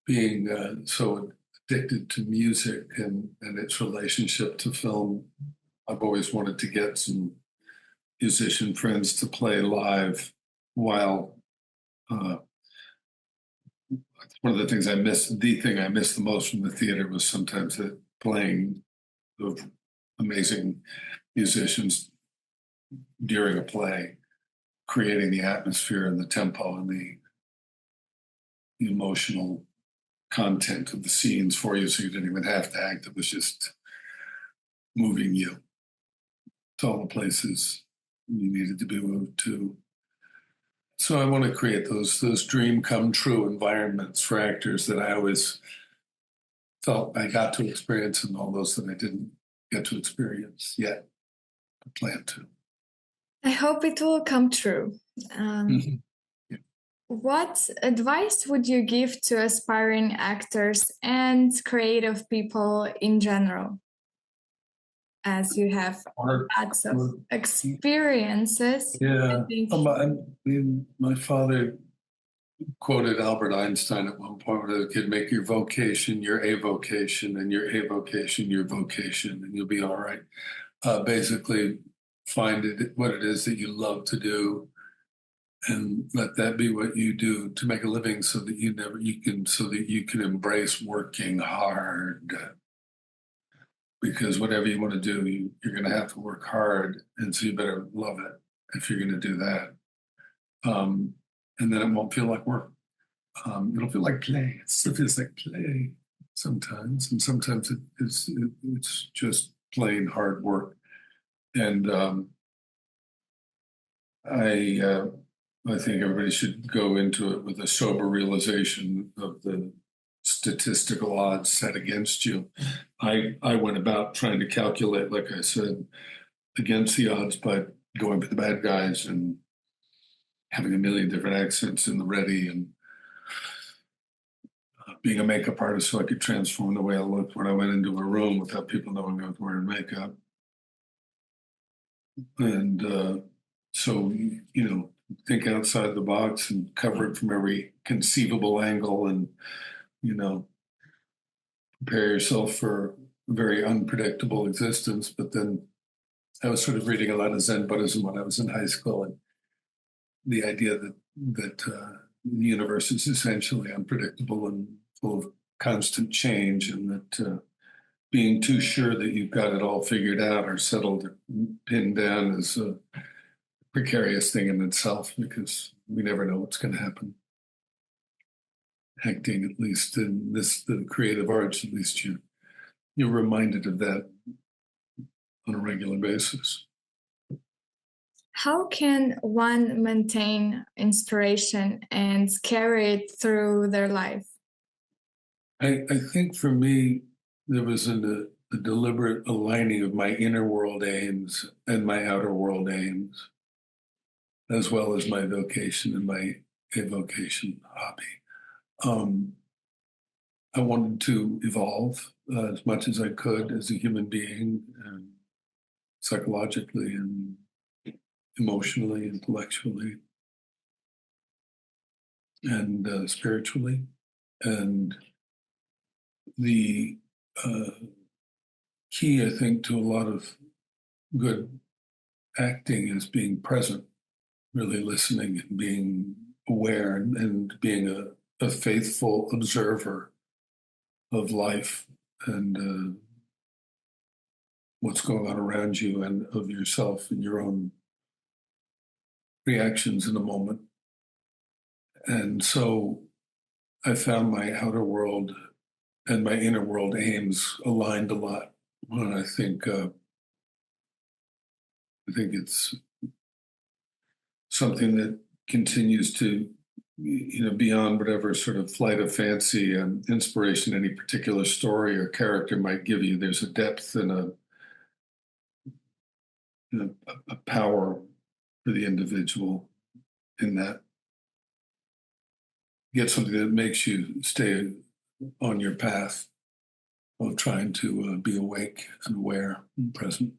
being so addicted to music and its relationship to film. I've always wanted to get some musician friends to play live while one of the things the thing I missed the most from the theater was sometimes the playing of amazing musicians during a play, creating the atmosphere and the tempo and the emotional content of the scenes for you, so you didn't even have to act. It was just moving you to all the places you needed to be moved to. So I want to create those dream come true environments for actors that I always felt I got to experience, and all those that I didn't get to experience yet. I plan to. I hope it will come true. Mhm. What advice would you give to aspiring actors and creative people in general? As you have lots of experiences. Yeah. My father quoted Albert Einstein at one point where the kid, make your vocation your avocation and your avocation your vocation, and you'll be all right. Basically, find what it is that you love to do and let that be what you do to make a living so that you can embrace working hard. Because whatever you want to do, you're going to have to work hard, and so you better love it if you're going to do that. And then it won't feel like work. It'll feel like play. It still feels like play sometimes, and sometimes it's just plain hard work. And I think everybody should go into it with a sober realization of the statistical odds set against you. I went about trying to calculate, like I said, against the odds by going for the bad guys and having a million different accents in the ready and being a makeup artist so I could transform the way I looked when I went into a room without people knowing I was wearing makeup. And so, think outside the box and cover it from every conceivable angle and, prepare yourself for a very unpredictable existence. But then I was sort of reading a lot of Zen Buddhism when I was in high school, and the idea that the universe is essentially unpredictable and full of constant change, and that being too sure that you've got it all figured out or settled or pinned down is a precarious thing in itself, because we never know what's going to happen. Acting, at least in the creative arts, at least you're reminded of that on a regular basis. How can one maintain inspiration and carry it through their life? I think for me, there was a deliberate aligning of my inner world aims and my outer world aims, as well as my vocation and my avocation hobby. Um, I wanted to evolve as much as I could as a human being, and psychologically and emotionally, intellectually, and spiritually. And the uh, key, I think, to a lot of good acting is being present, really listening and being aware, and being a faithful observer of life and what's going on around you and of yourself and your own reactions in the moment. And so I found my outer world and my inner world aims aligned a lot. And I think it's something that continues to, beyond whatever sort of flight of fancy and inspiration any particular story or character might give you. There's a depth and a power for the individual in that. Get something that makes you stay on your path of trying to be awake and aware and present.